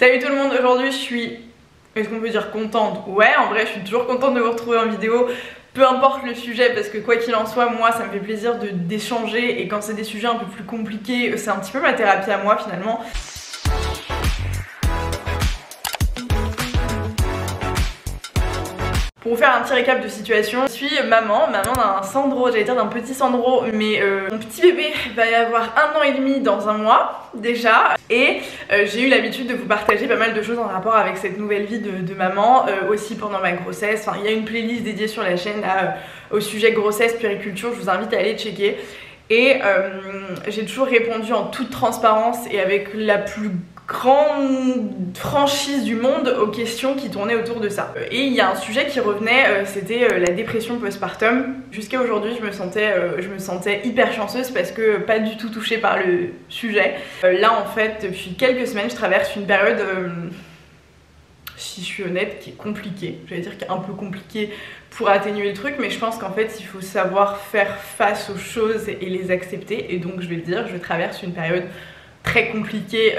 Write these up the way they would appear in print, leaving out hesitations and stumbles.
Salut tout le monde, aujourd'hui je suis, est-ce qu'on peut dire contente? Ouais, en vrai je suis toujours contente de vous retrouver en vidéo, peu importe le sujet, parce que quoi qu'il en soit, moi ça me fait plaisir d'échanger, et quand c'est des sujets un peu plus compliqués, c'est un petit peu ma thérapie à moi finalement. Pour vous faire un petit récap de situation, je suis maman d'un Sandro, j'allais dire d'un petit Sandro, mais mon petit bébé va y avoir 1 an et demi dans un mois déjà, et j'ai eu l'habitude de vous partager pas mal de choses en rapport avec cette nouvelle vie de maman, aussi pendant ma grossesse. Enfin, il y a une playlist dédiée sur la chaîne au sujet grossesse, puériculture, je vous invite à aller checker. Et j'ai toujours répondu en toute transparence et avec la plus grande franchise du monde aux questions qui tournaient autour de ça. Et il y a un sujet qui revenait, c'était la dépression postpartum. Jusqu'à aujourd'hui je me sentais hyper chanceuse parce que pas du tout touchée par le sujet. Là en fait depuis quelques semaines je traverse une période, si je suis honnête, qui est compliquée. J'allais dire qui est un peu compliquée pour atténuer le truc, mais je pense qu'en fait il faut savoir faire face aux choses et les accepter, et donc je vais le dire, je traverse une période très compliquée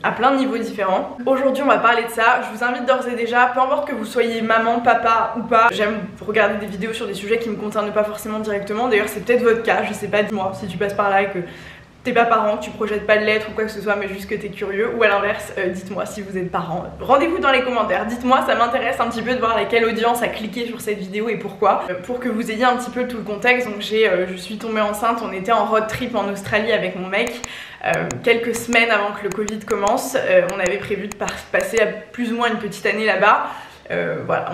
à plein de niveaux différents. Aujourd'hui on va parler de ça, je vous invite d'ores et déjà, peu importe que vous soyez maman, papa ou pas, j'aime regarder des vidéos sur des sujets qui me concernent pas forcément directement, d'ailleurs c'est peut-être votre cas, je sais pas, dis-moi si tu passes par là et que t'es pas parent, que tu projettes pas de lettres ou quoi que ce soit, mais juste que t'es curieux, ou à l'inverse, dites-moi si vous êtes parent. Rendez-vous dans les commentaires, dites-moi, ça m'intéresse un petit peu de voir laquelle audience a cliqué sur cette vidéo et pourquoi, pour que vous ayez un petit peu tout le contexte. Donc je suis tombée enceinte, on était en road trip en Australie avec mon mec, quelques semaines avant que le Covid commence. On avait prévu de passer à plus ou moins une petite année là-bas. Voilà,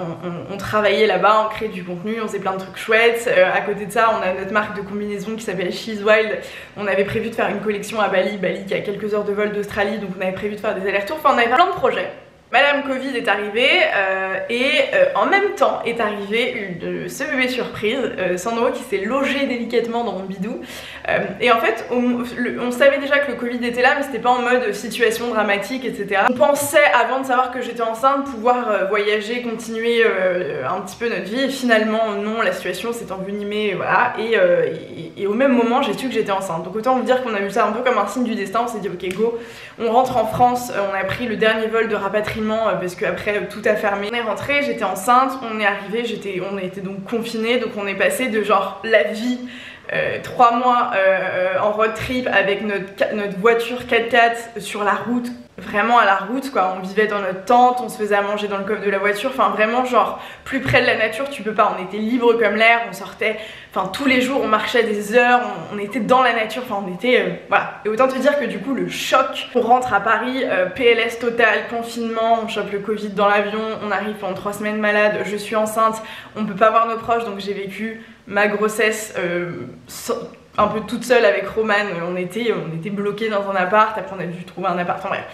on travaillait là-bas, on créait du contenu, on faisait plein de trucs chouettes. À côté de ça, on a notre marque de combinaison qui s'appelle She's Wild. On avait prévu de faire une collection à Bali qui a quelques heures de vol d'Australie, donc on avait prévu de faire des allers-retours. Enfin, on avait plein de projets. Madame Covid est arrivée en même temps est arrivé ce bébé surprise, Sandro, qui s'est logé délicatement dans mon bidou. Et en fait, on savait déjà que le Covid était là, mais c'était pas en mode situation dramatique, etc. On pensait, avant de savoir que j'étais enceinte, pouvoir voyager, continuer un petit peu notre vie. Et finalement, non, la situation s'est envenimée, voilà. Et au même moment, j'ai su que j'étais enceinte. Donc autant vous dire qu'on a vu ça un peu comme un signe du destin. On s'est dit, ok, go, on rentre en France. On a pris le dernier vol de rapatriement parce qu'après tout a fermé. On est rentré, j'étais enceinte, on est arrivé, on était donc confinés, donc on est passé de genre la vie 3 mois en road trip avec notre voiture 4x4 sur la route, vraiment à la route quoi. On vivait dans notre tente, on se faisait à manger dans le coffre de la voiture, enfin vraiment genre plus près de la nature tu peux pas. On était libre comme l'air, on sortait, enfin tous les jours on marchait des heures, on était dans la nature, enfin on était voilà. Et autant te dire que du coup le choc, on rentre à Paris, PLS total, confinement, on chope le Covid dans l'avion, on arrive pendant 3 semaines malade, je suis enceinte, on peut pas voir nos proches, donc j'ai vécu ma grossesse un peu toute seule avec Roman. On était bloqués dans un appart, après on a dû trouver un appart, enfin bref,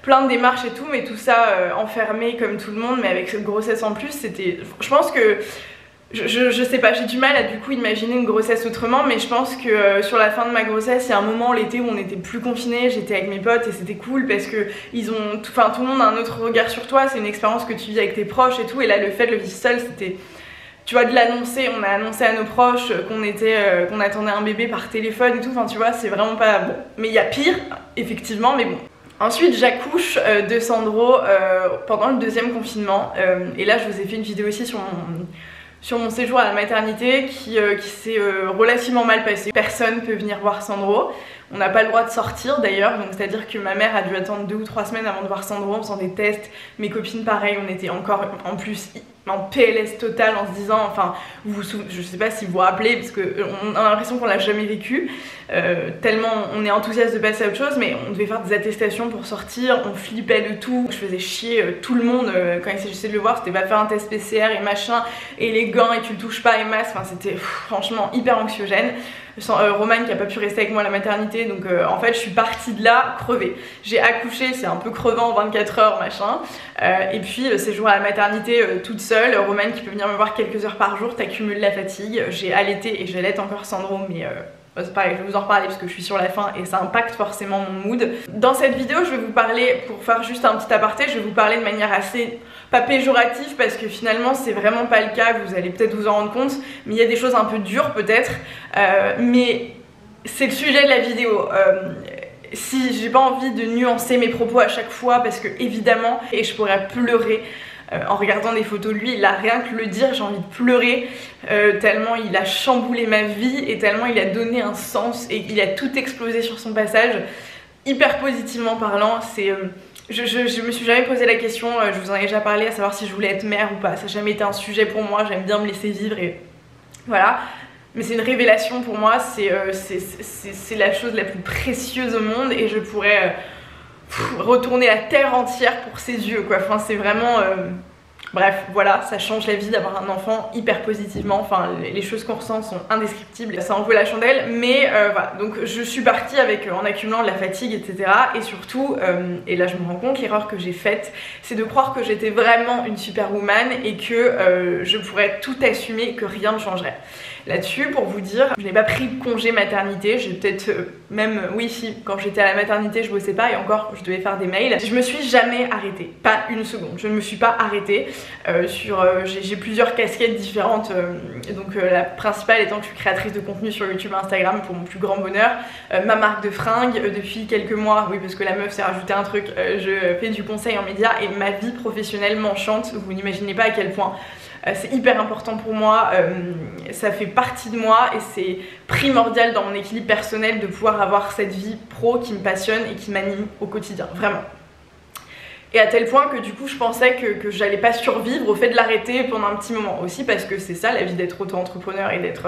plein de démarches et tout, mais tout ça enfermé comme tout le monde, mais avec cette grossesse en plus, c'était, je pense que je sais pas, j'ai du mal à du coup imaginer une grossesse autrement, mais je pense que sur la fin de ma grossesse, il y a un moment l'été où on était plus confinés, j'étais avec mes potes et c'était cool parce que tout le monde a un autre regard sur toi, c'est une expérience que tu vis avec tes proches et tout, et là le fait de le vivre seul, c'était, tu vois, de l'annoncer, on a annoncé à nos proches qu'on attendait un bébé par téléphone et tout, enfin tu vois, c'est vraiment pas bon. Mais il y a pire, effectivement, mais bon. Ensuite j'accouche de Sandro pendant le 2e confinement, et là je vous ai fait une vidéo aussi sur mon séjour à la maternité qui s'est relativement mal passé. Personne peut venir voir Sandro, on n'a pas le droit de sortir d'ailleurs, donc c'est à dire que ma mère a dû attendre 2 ou 3 semaines avant de voir Sandro en faisant des tests. Mes copines pareil, on était encore en plus en PLS total en se disant, enfin je sais pas si vous vous rappelez parce qu'on a l'impression qu'on l'a jamais vécu, tellement on est enthousiaste de passer à autre chose, mais on devait faire des attestations pour sortir, on flippait de tout, je faisais chier tout le monde quand il s'agissait de le voir, c'était pas faire un test PCR et machin, et les gants et tu le touches pas et masque, enfin c'était franchement hyper anxiogène. Roman qui a pas pu rester avec moi à la maternité, donc en fait je suis partie de là crevée. J'ai accouché, c'est un peu crevant, 24 heures machin, et puis séjour à la maternité toute seule, Roman qui peut venir me voir quelques heures par jour, t'accumules la fatigue. J'ai allaité et j'allaite encore Sandro, mais c'est pareil, je vais vous en reparler parce que je suis sur la fin et ça impacte forcément mon mood. Dans cette vidéo je vais vous parler, pour faire juste un petit aparté, je vais vous parler de manière assez, pas péjorative parce que finalement c'est vraiment pas le cas, vous allez peut-être vous en rendre compte, mais il y a des choses un peu dures peut-être, mais c'est le sujet de la vidéo. si j'ai pas envie de nuancer mes propos à chaque fois parce que évidemment, et je pourrais pleurer en regardant des photos de lui, là rien que le dire j'ai envie de pleurer tellement il a chamboulé ma vie et tellement il a donné un sens et il a tout explosé sur son passage, hyper positivement parlant. C'est je me suis jamais posé la question, je vous en ai déjà parlé, à savoir si je voulais être mère ou pas, ça n'a jamais été un sujet pour moi, j'aime bien me laisser vivre et voilà. Mais c'est une révélation pour moi, c'est la chose la plus précieuse au monde et je pourrais retourner la terre entière pour ses yeux quoi. Enfin c'est vraiment... Bref, voilà, ça change la vie d'avoir un enfant hyper positivement, enfin les choses qu'on ressent sont indescriptibles, ça en vaut la chandelle, mais voilà, donc je suis partie avec, en accumulant de la fatigue, etc. Et surtout, et là je me rends compte, l'erreur que j'ai faite, c'est de croire que j'étais vraiment une superwoman et que je pourrais tout assumer et que rien ne changerait. Là-dessus, pour vous dire, je n'ai pas pris de congé maternité, j'ai peut-être même, oui si, quand j'étais à la maternité je bossais pas et encore je devais faire des mails. Je me suis jamais arrêtée, pas une seconde, je ne me suis pas arrêtée. J'ai plusieurs casquettes différentes, donc la principale étant que je suis créatrice de contenu sur YouTube et Instagram pour mon plus grand bonheur, ma marque de fringues depuis quelques mois, oui parce que la meuf s'est rajouté un truc, je fais du conseil en médias et ma vie professionnelle m'enchante, vous n'imaginez pas à quel point. C'est hyper important pour moi, ça fait partie de moi et c'est primordial dans mon équilibre personnel de pouvoir avoir cette vie pro qui me passionne et qui m'anime au quotidien, vraiment. Et à tel point que du coup je pensais que j'allais pas survivre au fait de l'arrêter pendant un petit moment aussi, parce que c'est ça la vie d'être auto-entrepreneur et d'être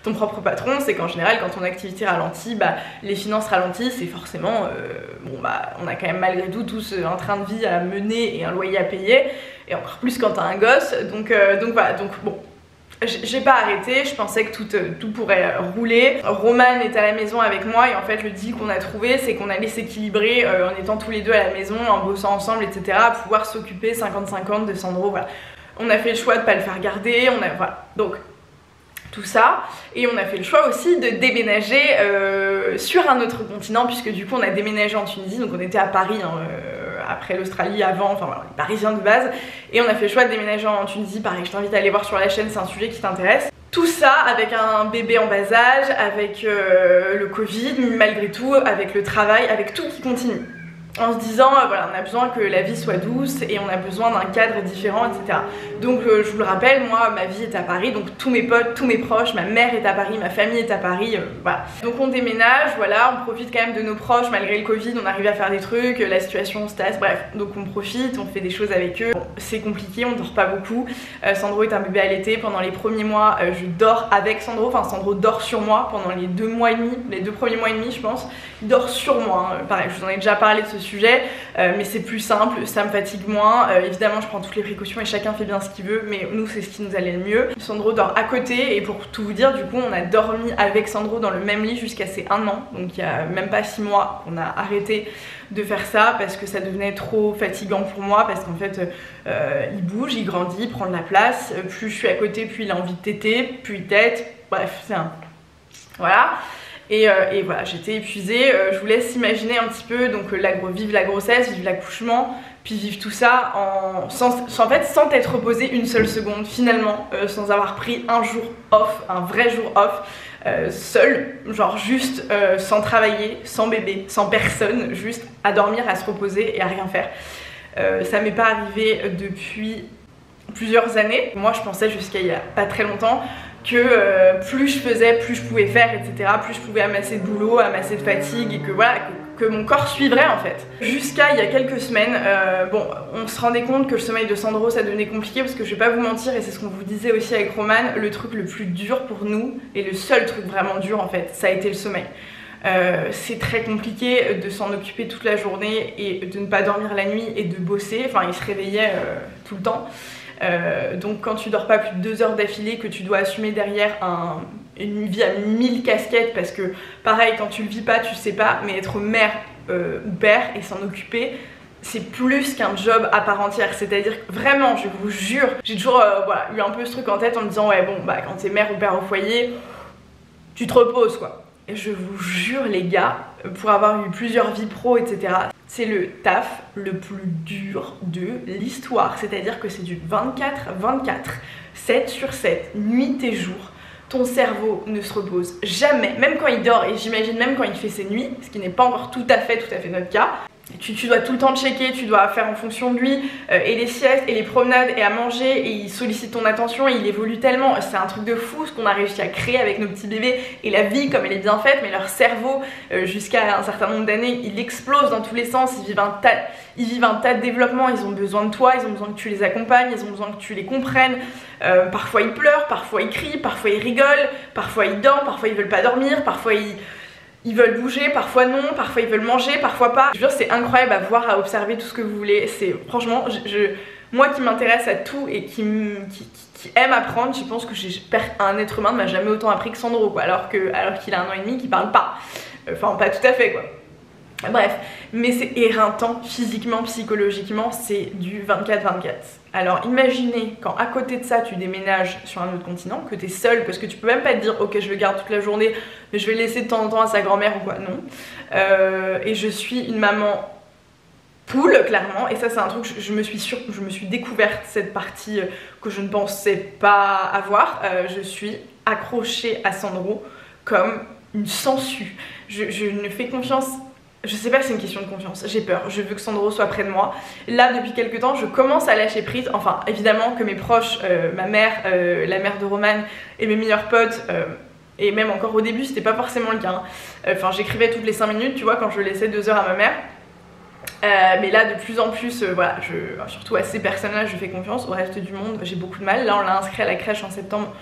ton propre patron, c'est qu'en général quand ton activité ralentit, bah, les finances ralentissent et forcément bon bah on a quand même malgré tout tous un train de vie à mener et un loyer à payer, et encore plus quand t'as un gosse, donc voilà, donc bon. J'ai pas arrêté, je pensais que tout pourrait rouler. Roman est à la maison avec moi et en fait le deal qu'on a trouvé c'est qu'on allait s'équilibrer en étant tous les deux à la maison, en bossant ensemble, etc. à pouvoir s'occuper 50-50 de Sandro, voilà. On a fait le choix de pas le faire garder, voilà. Donc tout ça, et on a fait le choix aussi de déménager sur un autre continent, puisque du coup on a déménagé en Tunisie, donc on était à Paris hein, après l'Australie avant, enfin voilà, on est parisiens de base, et on a fait le choix de déménager en Tunisie. Pareil, je t'invite à aller voir sur la chaîne, c'est un sujet qui t'intéresse. Tout ça avec un bébé en bas âge, avec le Covid, malgré tout, avec le travail, avec tout qui continue. En se disant, voilà, on a besoin que la vie soit douce et on a besoin d'un cadre différent, etc. Donc je vous le rappelle, moi ma vie est à Paris, donc tous mes potes, tous mes proches, ma mère est à Paris, ma famille est à Paris, voilà. Donc on déménage, voilà, on profite quand même de nos proches, malgré le Covid, on arrive à faire des trucs, la situation se tasse, bref. Donc on profite, on fait des choses avec eux. Bon, c'est compliqué, on dort pas beaucoup. Sandro est un bébé allaité, pendant les premiers mois, je dors avec Sandro, enfin Sandro dort sur moi pendant les 2 mois et demi, les 2 premiers mois et demi je pense. Il dort sur moi, hein. Pareil, je vous en ai déjà parlé de ce sujet, mais c'est plus simple, ça me fatigue moins. Évidemment je prends toutes les précautions et chacun fait bien ce qu'il veut, mais nous c'est ce qui nous allait le mieux. Sandro dort à côté et pour tout vous dire, du coup on a dormi avec Sandro dans le même lit jusqu'à ses 1 an, donc il y a même pas 6 mois qu'on a arrêté de faire ça parce que ça devenait trop fatigant pour moi, parce qu'en fait il bouge, il grandit, il prend de la place, plus je suis à côté plus il a envie de téter, plus il tète, bref c'est un... voilà. Et voilà, j'étais épuisée, je vous laisse imaginer un petit peu, donc vivre la grossesse, vivre l'accouchement, puis vivre tout ça sans t'être reposée une seule seconde finalement, sans avoir pris un jour off, un vrai jour off, seule, genre juste sans travailler, sans bébé, sans personne, juste à dormir, à se reposer et à rien faire. Ça m'est pas arrivé depuis plusieurs années. Moi je pensais jusqu'à il y a pas très longtemps que plus je faisais, plus je pouvais faire, etc. Plus je pouvais amasser de boulot, amasser de fatigue et que voilà, que mon corps suivrait en fait. Jusqu'à il y a quelques semaines, bon, on se rendait compte que le sommeil de Sandro ça devenait compliqué parce que je vais pas vous mentir et c'est ce qu'on vous disait aussi avec Roman, le truc le plus dur pour nous et le seul truc vraiment dur en fait, ça a été le sommeil. C'est très compliqué de s'en occuper toute la journée et de ne pas dormir la nuit et de bosser, enfin il se réveillait tout le temps. Donc quand tu dors pas plus de 2 heures d'affilée, que tu dois assumer derrière une vie à 1000 casquettes, parce que pareil quand tu le vis pas tu sais pas, mais être mère ou père et s'en occuper c'est plus qu'un job à part entière, c'est-à-dire que vraiment je vous jure, j'ai toujours voilà, eu un peu ce truc en tête en me disant ouais bon bah quand t'es mère ou père au foyer tu te reposes quoi. Et je vous jure les gars, pour avoir eu plusieurs vies pro etc, c'est le taf le plus dur de l'histoire, c'est-à-dire que c'est du 24/24, 7 sur 7, nuit et jour, ton cerveau ne se repose jamais, même quand il dort, et j'imagine même quand il fait ses nuits, ce qui n'est pas encore tout à fait notre cas. Tu dois tout le temps checker, tu dois faire en fonction de lui, et les siestes, et les promenades, et à manger, et il sollicite ton attention, et il évolue tellement. C'est un truc de fou ce qu'on a réussi à créer avec nos petits bébés, et la vie comme elle est bien faite, mais leur cerveau, jusqu'à un certain nombre d'années, il explose dans tous les sens, ils vivent un tas de développement, ils ont besoin de toi, ils ont besoin que tu les accompagnes, ils ont besoin que tu les comprennes. Parfois ils pleurent, parfois ils crient, parfois ils rigolent, parfois ils dorment, parfois ils veulent pas dormir, parfois ils veulent bouger, parfois non, parfois ils veulent manger, parfois pas. Je veux dire, c'est incroyable à voir, à observer tout ce que vous voulez. C'est franchement, moi qui m'intéresse à tout et qui aime apprendre, je pense que un être humain ne m'a jamais autant appris que Sandro, quoi, alors qu'il a 1 an et demi, qu'il parle pas. Enfin, pas tout à fait, quoi. Bref, mais c'est éreintant physiquement, psychologiquement, c'est du 24/24. Alors imaginez quand à côté de ça tu déménages sur un autre continent, que t'es seule, parce que tu peux même pas te dire ok je le garde toute la journée mais je vais le laisser de temps en temps à sa grand-mère ou quoi, non. Et je suis une maman poule clairement, et ça c'est un truc, je me suis découverte cette partie que je ne pensais pas avoir. Je suis accrochée à Sandro comme une sangsue. Je ne fais confiance. Je sais pas si c'est une question de confiance, j'ai peur, je veux que Sandro soit près de moi. Là depuis quelques temps je commence à lâcher prise, enfin évidemment que mes proches, ma mère, la mère de Roman et mes meilleurs potes, et même encore au début c'était pas forcément le cas, hein. Enfin j'écrivais toutes les 5 minutes tu vois quand je laissais 2 heures à ma mère. Mais là de plus en plus, voilà, surtout à ces personnes là je fais confiance, au reste du monde j'ai beaucoup de mal. Là on l'a inscrit à la crèche en septembre.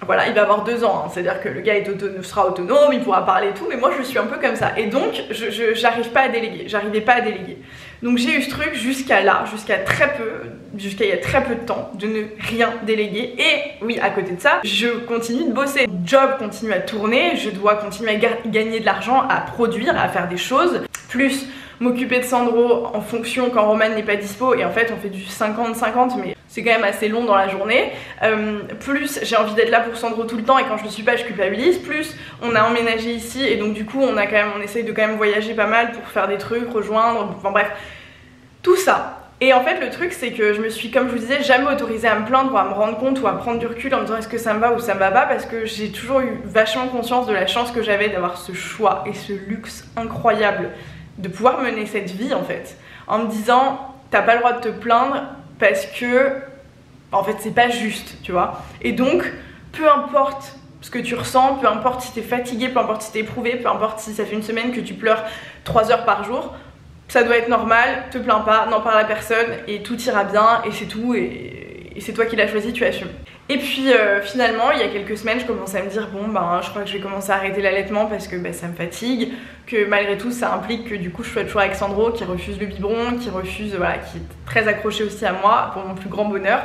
Voilà, il va avoir 2 ans, hein. C'est-à-dire que le gars sera autonome, il pourra parler et tout, mais moi je suis un peu comme ça. Et donc, j'arrive pas à déléguer, j'arrivais pas à déléguer. Donc j'ai eu ce truc jusqu'à il y a très peu de temps, de ne rien déléguer. Et oui, à côté de ça, je continue de bosser. Le job continue à tourner, je dois continuer à gagner de l'argent, à produire, à faire des choses. Plus m'occuper de Sandro en fonction quand Roman n'est pas dispo, et en fait on fait du 50-50, mais c'est quand même assez long dans la journée. Plus j'ai envie d'être là pour Sandro tout le temps, et quand je le suis pas je culpabilise. Plus on a emménagé ici, et donc du coup on essaye de quand même voyager pas mal pour faire des trucs, rejoindre, enfin bref, tout ça. Et en fait le truc c'est que je me suis, comme je vous disais, jamais autorisée à me plaindre ou à me rendre compte ou à prendre du recul en me disant est-ce que ça me va ou ça me va pas, parce que j'ai toujours eu vachement conscience de la chance que j'avais d'avoir ce choix et ce luxe incroyable de pouvoir mener cette vie en fait, en me disant t'as pas le droit de te plaindre parce que en fait c'est pas juste, tu vois. Et donc peu importe ce que tu ressens, peu importe si t'es fatigué, peu importe si t'es éprouvé, peu importe si ça fait 1 semaine que tu pleures 3 heures par jour, ça doit être normal, te plains pas, n'en parle à personne et tout ira bien, et c'est tout, et c'est toi qui l'as choisi, tu assumes. Et puis finalement il y a quelques semaines je commençais à me dire bon ben je crois que je vais commencer à arrêter l'allaitement parce que ça me fatigue, que malgré tout ça implique que du coup je sois toujours avec Sandro qui refuse le biberon, qui refuse, voilà, qui est très accroché aussi à moi pour mon plus grand bonheur.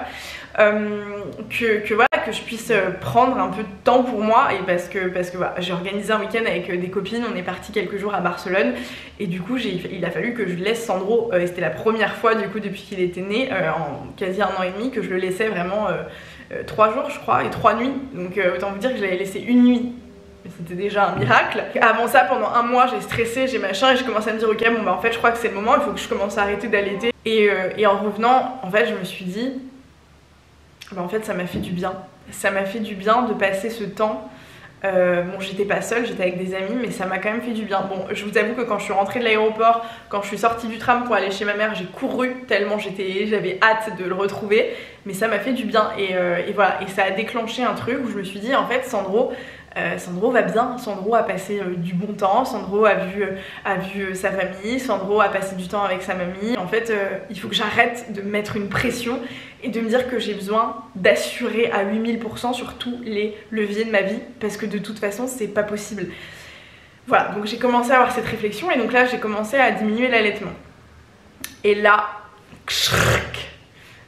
Voilà, que je puisse prendre un peu de temps pour moi, et parce que voilà, j'ai organisé un week-end avec des copines, on est parti quelques jours à Barcelone, et du coup il a fallu que je laisse Sandro, et c'était la première fois du coup depuis qu'il était né, en quasi 1 an et demi, que je le laissais vraiment 3 jours je crois et 3 nuits, donc autant vous dire que je l'avais laissé 1 nuit. C'était déjà un miracle. Avant ça, pendant 1 mois, j'ai stressé, j'ai machin, et je commençais à me dire ok bon bah en fait je crois que c'est le moment, il faut que je commence à arrêter d'allaiter. Et en revenant, en fait je me suis dit bah en fait ça m'a fait du bien. Ça m'a fait du bien de passer ce temps. Bon j'étais pas seule, j'étais avec des amis, mais ça m'a quand même fait du bien. Bon je vous avoue que quand je suis rentrée de l'aéroport, quand je suis sortie du tram pour aller chez ma mère, j'ai couru tellement j'avais hâte de le retrouver, mais ça m'a fait du bien, et voilà, et ça a déclenché un truc où je me suis dit en fait Sandro va bien, Sandro a passé du bon temps, Sandro a vu sa famille, Sandro a passé du temps avec sa mamie. En fait il faut que j'arrête de mettre une pression et de me dire que j'ai besoin d'assurer à 8000% sur tous les leviers de ma vie, parce que de toute façon c'est pas possible. Voilà, donc j'ai commencé à avoir cette réflexion, et donc là j'ai commencé à diminuer l'allaitement. Et là,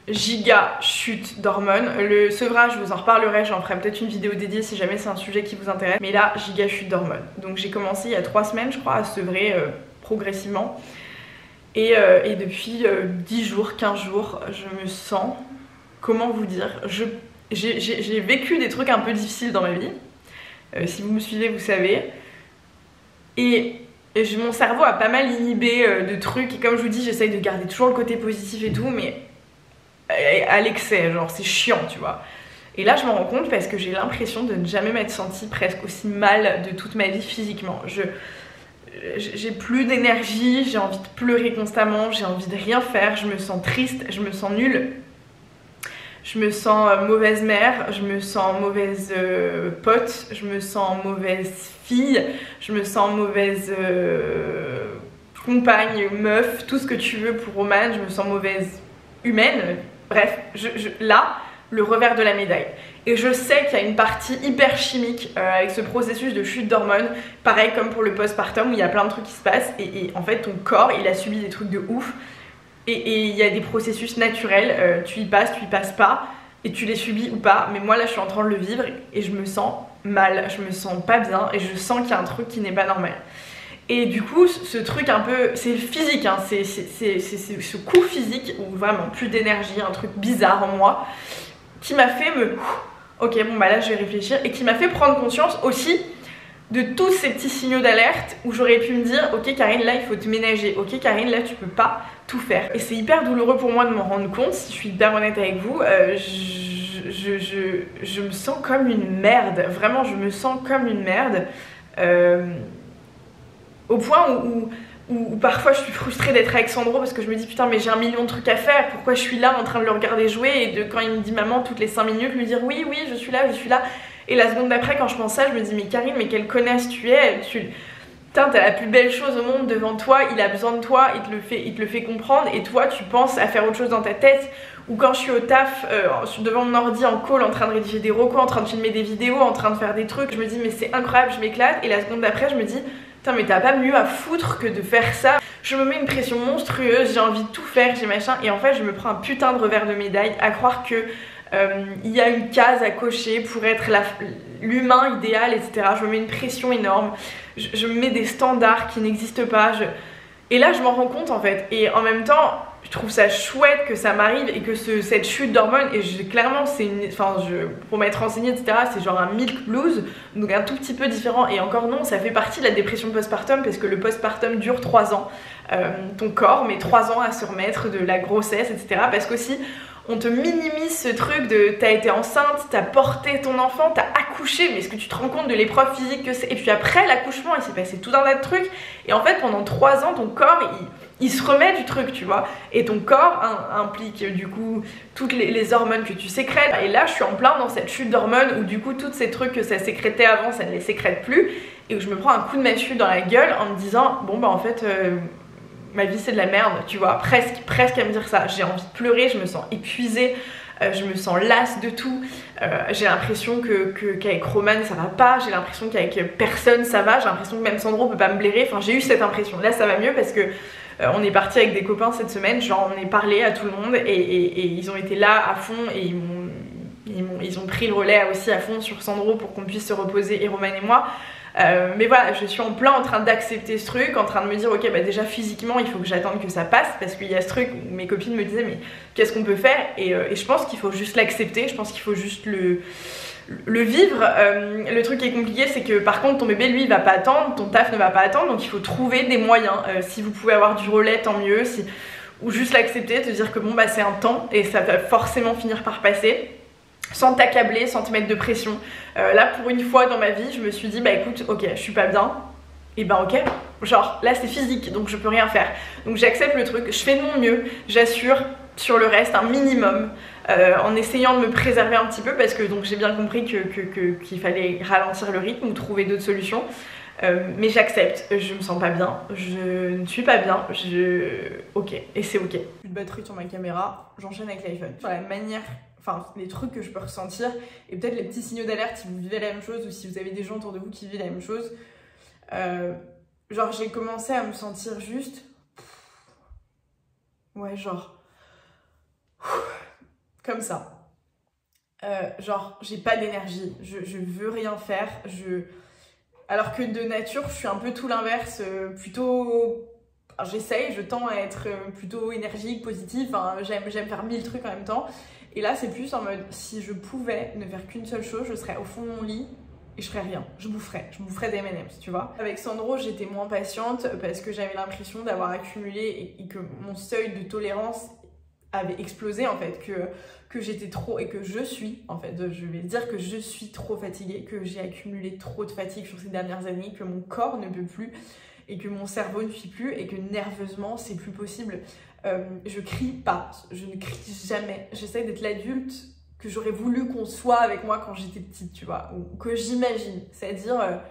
giga chute d'hormones. Le sevrage, je vous en reparlerai, j'en ferai peut-être une vidéo dédiée si jamais c'est un sujet qui vous intéresse. Mais là, giga chute d'hormones. Donc j'ai commencé il y a 3 semaines, je crois, à sevrer progressivement. Et depuis 10 jours, 15 jours, je me sens, comment vous dire, j'ai vécu des trucs un peu difficiles dans ma vie. Si vous me suivez, vous savez. Et mon cerveau a pas mal inhibé de trucs. Et comme je vous dis, j'essaye de garder toujours le côté positif et tout, mais à l'excès, genre c'est chiant, tu vois. Et là je m'en rends compte parce que j'ai l'impression de ne jamais m'être sentie presque aussi mal de toute ma vie physiquement. J'ai plus d'énergie, j'ai envie de pleurer constamment, j'ai envie de rien faire, je me sens triste, je me sens nulle. Je me sens mauvaise mère, je me sens mauvaise pote, je me sens mauvaise fille, je me sens mauvaise compagne, meuf, tout ce que tu veux pour Roman, je me sens mauvaise humaine. Bref, là, le revers de la médaille. Et je sais qu'il y a une partie hyper chimique avec ce processus de chute d'hormones, pareil comme pour le postpartum où il y a plein de trucs qui se passent et en fait ton corps il a subi des trucs de ouf. Et il y a des processus naturels, tu y passes pas, et tu les subis ou pas, mais moi là je suis en train de le vivre et je me sens mal, je me sens pas bien et je sens qu'il y a un truc qui n'est pas normal. Et du coup ce truc un peu, c'est physique, hein, c'est ce coup physique où vraiment plus d'énergie, un truc bizarre en moi, qui m'a fait ok bon bah là je vais réfléchir, et qui m'a fait prendre conscience aussi de tous ces petits signaux d'alerte où j'aurais pu me dire ok Karine là il faut te ménager, ok Karine là tu peux pas tout faire. Et c'est hyper douloureux pour moi de m'en rendre compte, si je suis hyper honnête avec vous. Je me sens comme une merde, vraiment je me sens comme une merde, au point où parfois je suis frustrée d'être avec Sandro parce que je me dis putain mais j'ai un million de trucs à faire, pourquoi je suis là en train de le regarder jouer et de quand il me dit maman toutes les 5 minutes lui dire oui je suis là. Et la seconde d'après, quand je pense ça, je me dis mais Karine, mais quelle connasse tu es, putain, t'as la plus belle chose au monde devant toi, il a besoin de toi, il te le fait comprendre, et toi tu penses à faire autre chose dans ta tête. Ou quand je suis au taf, devant mon ordi en call, en train de rédiger des recos, en train de filmer des vidéos, en train de faire des trucs, je me dis mais c'est incroyable, je m'éclate. Et la seconde d'après, je me dis putain mais t'as pas mieux à foutre que de faire ça. Je me mets une pression monstrueuse, j'ai envie de tout faire, j'ai machin, et en fait je me prends un putain de revers de médaille à croire que il y a une case à cocher pour être l'humain idéal, etc. Je me mets une pression énorme, je me mets des standards qui n'existent pas, et là je m'en rends compte en fait. Et en même temps je trouve ça chouette que ça m'arrive et que cette chute d'hormones, et clairement c'est une, pour m'être renseignée etc, c'est genre un milk blues, donc un tout petit peu différent. Et encore non, ça fait partie de la dépression postpartum parce que le postpartum dure 3 ans, ton corps met 3 ans à se remettre de la grossesse, etc. Parce qu'aussi on te minimise ce truc de t'as été enceinte, t'as porté ton enfant, t'as accouché, mais est-ce que tu te rends compte de l'épreuve physique que c'est? Et puis après l'accouchement, il s'est passé tout un tas de trucs. Et en fait, pendant 3 ans, ton corps, il se remet du truc, tu vois. Et ton corps implique du coup toutes les hormones que tu sécrètes. Et là, je suis en plein dans cette chute d'hormones où du coup, tous ces trucs que ça sécrétait avant, ça ne les sécrète plus. Et où je me prends un coup de massue dans la gueule en me disant, bon bah en fait... ma vie c'est de la merde, tu vois, presque à me dire ça. J'ai envie de pleurer, je me sens épuisée, je me sens lasse de tout. J'ai l'impression qu'avec Roman ça va pas, j'ai l'impression qu'avec personne ça va, j'ai l'impression que même Sandro peut pas me blairer. Enfin j'ai eu cette impression. Là ça va mieux parce que on est parti avec des copains cette semaine, genre on est parlé à tout le monde et ils ont été là à fond et ils ont pris le relais aussi à fond sur Sandro pour qu'on puisse se reposer, et Roman et moi. Mais voilà, je suis en plein en train d'accepter ce truc, en train de me dire ok bah déjà physiquement il faut que j'attende que ça passe, parce qu'il y a ce truc où mes copines me disaient mais qu'est-ce qu'on peut faire, et je pense qu'il faut juste l'accepter, je pense qu'il faut juste le vivre. Le truc qui est compliqué c'est que par contre ton bébé lui il va pas attendre, ton taf ne va pas attendre, donc il faut trouver des moyens. Si vous pouvez avoir du relais tant mieux, ou juste l'accepter, te dire que bon bah c'est un temps et ça va forcément finir par passer, sans t'accabler, sans te mettre de pression. Là pour une fois dans ma vie je me suis dit bah écoute ok je suis pas bien, et bah ok, genre là c'est physique donc je peux rien faire, donc j'accepte le truc, je fais de mon mieux, j'assure sur le reste un minimum, en essayant de me préserver un petit peu parce que donc j'ai bien compris qu'il fallait ralentir le rythme ou trouver d'autres solutions. Mais j'accepte, je me sens pas bien, je ne suis pas bien, ok, et c'est ok. Plus de batterie sur ma caméra, j'enchaîne avec l'iPhone. Sur la manière, enfin les trucs que je peux ressentir, et peut-être les petits signaux d'alerte si vous vivez la même chose ou si vous avez des gens autour de vous qui vivent la même chose. Genre j'ai commencé à me sentir juste... Ouais genre... Comme ça. Genre j'ai pas d'énergie, je veux rien faire, alors que de nature, je suis un peu tout l'inverse, plutôt... J'essaye, je tends à être plutôt énergique, positive, enfin, j'aime faire 1000 trucs en même temps. Et là, c'est plus en mode, si je pouvais ne faire qu'une seule chose, je serais au fond de mon lit et je ferais rien. Je boufferais des M&M's, tu vois. Avec Sandro, j'étais moins patiente parce que j'avais l'impression d'avoir accumulé et que mon seuil de tolérance avait explosé en fait, que j'étais trop et que je suis en fait, je vais dire que je suis trop fatiguée, que j'ai accumulé trop de fatigue sur ces dernières années, que mon corps ne peut plus et que mon cerveau ne suit plus et que nerveusement c'est plus possible. Je crie pas, je ne crie jamais, j'essaie d'être l'adulte que j'aurais voulu qu'on soit avec moi quand j'étais petite, tu vois, ou que j'imagine, c'est-à-dire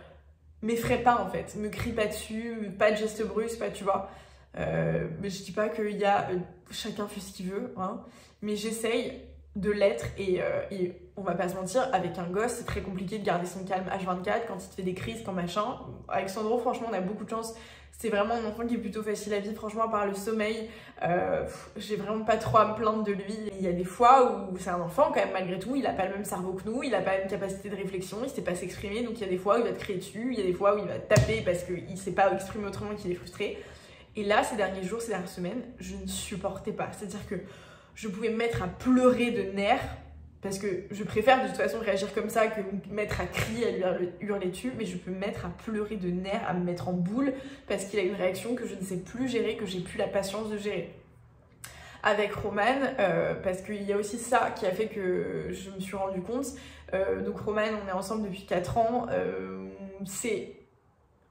m'effraie pas en fait, me crie pas dessus, pas de gestes brusques, pas, tu vois. Mais je dis pas qu'il y a chacun fait ce qu'il veut, hein, mais j'essaye de l'être et on va pas se mentir, avec un gosse c'est très compliqué de garder son calme H24 quand il te fait des crises, quand machin. Avec Sandro franchement on a beaucoup de chance, c'est vraiment un enfant qui est plutôt facile à vivre, franchement à part le sommeil, j'ai vraiment pas trop à me plaindre de lui. Il y a des fois où c'est un enfant quand même malgré tout, il a pas le même cerveau que nous, il a pas la même capacité de réflexion, il sait pas s'exprimer, donc il y a des fois où il va te crier dessus, il y a des fois où il va te taper parce qu'il sait pas exprimer autrement qu'il est frustré. Et là, ces derniers jours, ces dernières semaines, je ne supportais pas. C'est-à-dire que je pouvais me mettre à pleurer de nerfs, parce que je préfère de toute façon réagir comme ça que me mettre à crier, à lui hurler dessus, mais je peux me mettre à pleurer de nerfs, à me mettre en boule, parce qu'il a une réaction que je ne sais plus gérer, que j'ai plus la patience de gérer. Avec Roman, parce qu'il y a aussi ça qui a fait que je me suis rendu compte. Donc Roman, on est ensemble depuis 4 ans, c'est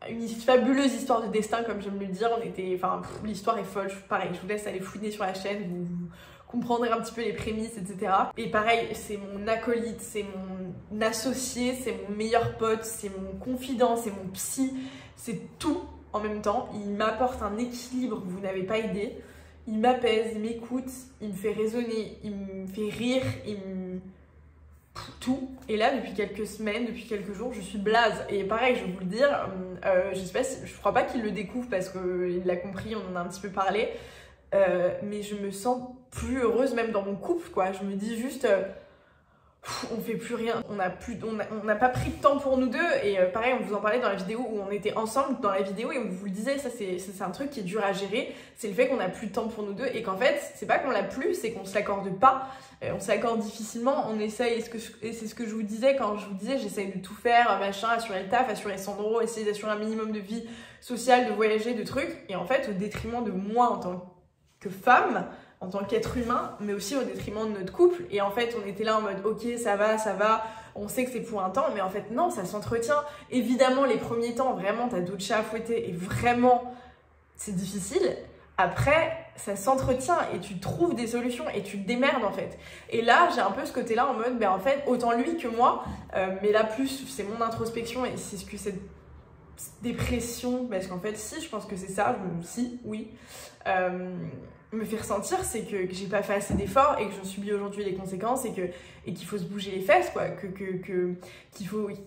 une fabuleuse histoire de destin, comme j'aime le dire. L'histoire est folle, pareil, je vous laisse aller fouiner sur la chaîne, vous comprendrez un petit peu les prémices, etc. Et pareil, c'est mon acolyte, c'est mon associé, c'est mon meilleur pote, c'est mon confident, c'est mon psy, c'est tout en même temps. Il m'apporte un équilibre que vous n'avez pas idée, il m'apaise, il m'écoute, il me fait raisonner, il me fait rire, tout. Et là, depuis quelques semaines, depuis quelques jours, je suis blase. Et pareil, je vais vous le dire, je crois pas qu'il le découvre parce qu'il l'a compris, on en a un petit peu parlé. Mais je me sens plus heureuse même dans mon couple, quoi. Je me dis juste, on fait plus rien, on n'a pas pris de temps pour nous deux. Et pareil, on vous en parlait dans la vidéo où on était ensemble dans la vidéo et on vous le disait, ça c'est un truc qui est dur à gérer, c'est le fait qu'on n'a plus de temps pour nous deux et qu'en fait, c'est pas qu'on l'a plus, c'est qu'on se l'accorde pas. On s'accorde difficilement, on essaye, et c'est ce que je vous disais quand je vous disais j'essaye de tout faire, machin, assurer le taf, assurer Sandro, essayer d'assurer un minimum de vie sociale, de voyager, de trucs, et en fait au détriment de moi en tant que femme, en tant qu'être humain, mais aussi au détriment de notre couple. Et en fait on était là en mode ok ça va, on sait que c'est pour un temps, mais en fait non, ça s'entretient. Évidemment les premiers temps, vraiment t'as d'autres chats à fouetter et vraiment c'est difficile. Après, ça s'entretient et tu trouves des solutions et tu te démerdes en fait. Et là, j'ai un peu ce côté-là en mode, ben en fait, autant lui que moi, mais là plus, c'est mon introspection et c'est ce que cette dépression, parce qu'en fait, si, je pense que c'est ça, oui, me fait ressentir, c'est que j'ai pas fait assez d'efforts et que j'en subis aujourd'hui les conséquences et qu'il faut se bouger les fesses, quoi, que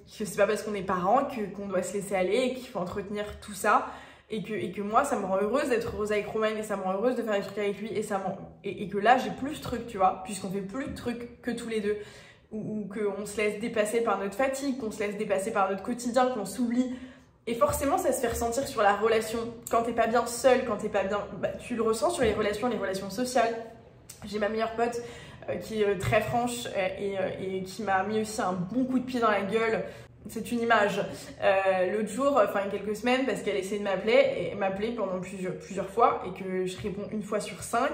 c'est pas parce qu'on est parents qu'on doit se laisser aller et qu'il faut entretenir tout ça. Et que moi, ça me rend heureuse d'être heureuse avec Roman et ça me rend heureuse de faire des trucs avec lui et que là, j'ai plus ce truc, tu vois, puisqu'on fait plus de trucs que tous les deux, ou qu'on se laisse dépasser par notre fatigue, qu'on se laisse dépasser par notre quotidien, qu'on s'oublie. Et forcément, ça se fait ressentir sur la relation. Quand t'es pas bien seule, quand t'es pas bien, bah, tu le ressens sur les relations sociales. J'ai ma meilleure pote qui est très franche et qui m'a mis aussi un bon coup de pied dans la gueule. C'est une image. L'autre jour, enfin il y a quelques semaines, parce qu'elle essayait de m'appeler pendant plusieurs fois et que je réponds 1 fois sur 5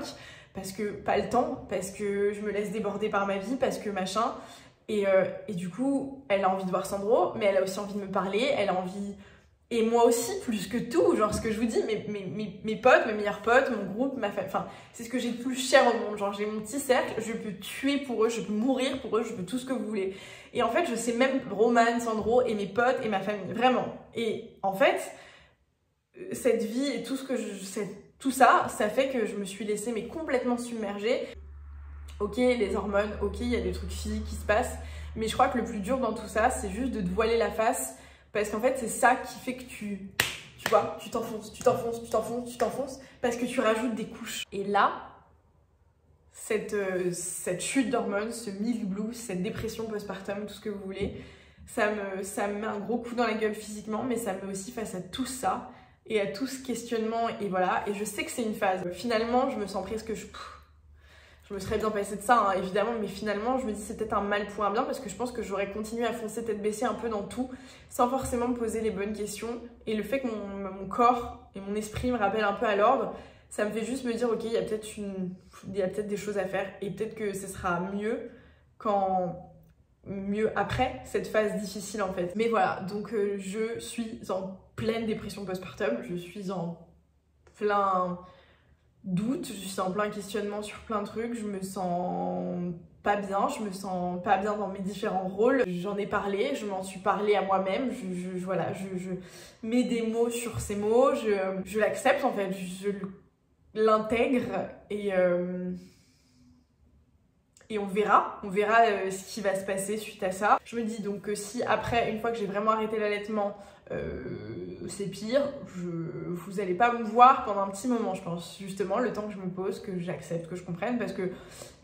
parce que pas le temps, parce que je me laisse déborder par ma vie, parce que machin. Et du coup, elle a envie de voir Sandro, mais elle a aussi envie de me parler, elle a envie... Et moi aussi, plus que tout, genre ce que je vous dis, mes potes, mes meilleurs potes, mon groupe, ma famille, enfin, c'est ce que j'ai de plus cher au monde. Genre, j'ai mon petit cercle, je peux tuer pour eux, je peux mourir pour eux, je peux tout ce que vous voulez. Et en fait, je sais même Roman, Sandro et mes potes et ma famille, vraiment. Et en fait, cette vie et tout tout ça fait que je me suis laissée mais complètement submergée. Ok, les hormones, ok, il y a des trucs physiques qui se passent, mais je crois que le plus dur dans tout ça, c'est juste de te voiler la face. Parce qu'en fait, c'est ça qui fait que tu vois, tu t'enfonces, parce que tu rajoutes des couches. Et là, cette chute d'hormones, ce milk blues, cette dépression postpartum, tout ce que vous voulez, ça me met un gros coup dans la gueule physiquement, mais ça me met aussi face à tout ça, et à tout ce questionnement, et voilà. Et je sais que c'est une phase. Finalement, je me sens presque... Je me serais bien passée de ça, hein, évidemment, mais finalement, je me dis c'est peut-être un mal pour un bien parce que je pense que j'aurais continué à foncer tête baissée un peu dans tout sans forcément me poser les bonnes questions. Et le fait que mon corps et mon esprit me rappellent un peu à l'ordre, ça me fait juste me dire ok, il y a peut-être des choses à faire et peut-être que ce sera mieux après cette phase difficile en fait. Mais voilà, donc je suis en pleine dépression postpartum, je suis en plein doute, je suis en plein questionnement sur plein de trucs, je me sens pas bien, je me sens pas bien dans mes différents rôles. J'en ai parlé, je m'en suis parlé à moi-même, voilà, je mets des mots sur ces mots, je l'accepte en fait, je l'intègre et on verra ce qui va se passer suite à ça. Je me dis donc que si après, une fois que j'ai vraiment arrêté l'allaitement, c'est pire, vous allez pas me voir pendant un petit moment, je pense, justement, le temps que je me pose, que j'accepte, que je comprenne, parce que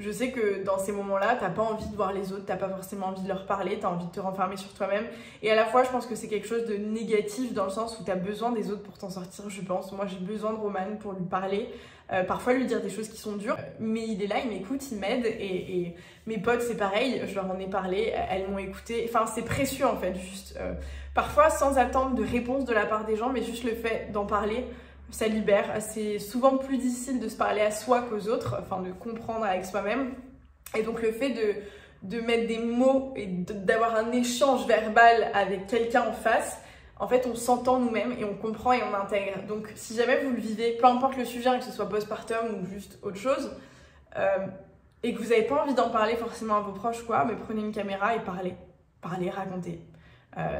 je sais que dans ces moments-là, t'as pas envie de voir les autres, t'as pas forcément envie de leur parler, t'as envie de te renfermer sur toi-même, et à la fois, je pense que c'est quelque chose de négatif dans le sens où t'as besoin des autres pour t'en sortir, je pense. Moi, j'ai besoin de Roman pour lui parler, parfois lui dire des choses qui sont dures, mais il est là, il m'écoute, il m'aide, et mes potes, c'est pareil, je leur en ai parlé, elles m'ont écouté, enfin, c'est précieux en fait, juste... Parfois sans attendre de réponse de la part des gens, mais juste le fait d'en parler, ça libère. C'est souvent plus difficile de se parler à soi qu'aux autres, enfin de comprendre avec soi-même. Et donc le fait de mettre des mots et d'avoir un échange verbal avec quelqu'un en face, en fait on s'entend nous-mêmes et on comprend et on intègre. Donc si jamais vous le vivez, peu importe le sujet, que ce soit postpartum ou juste autre chose, et que vous n'avez pas envie d'en parler forcément à vos proches, quoi, mais prenez une caméra et parlez, racontez.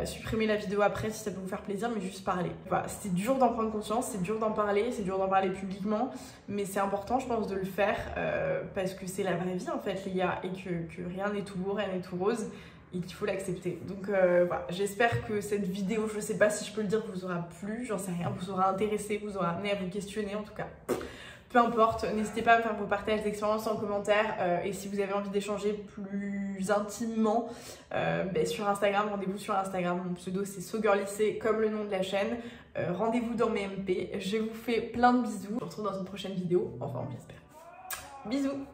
Supprimez la vidéo après si ça peut vous faire plaisir, mais juste parler. Voilà, c'est dur d'en prendre conscience, c'est dur d'en parler publiquement, mais c'est important je pense de le faire parce que c'est la vraie vie en fait les gars, et que rien n'est tout beau, rien n'est tout rose, et qu'il faut l'accepter. Donc voilà, j'espère que cette vidéo, je sais pas si je peux le dire, vous aura plu, j'en sais rien, vous aura intéressé, vous aura amené à vous questionner en tout cas. Peu importe, n'hésitez pas à me faire vos partages d'expériences en commentaire et si vous avez envie d'échanger plus intimement sur Instagram, rendez-vous sur Instagram. Mon pseudo c'est SoGirllyC comme le nom de la chaîne. Rendez-vous dans mes MP. Je vous fais plein de bisous. Je vous retrouve dans une prochaine vidéo, enfin j'espère. Bisous.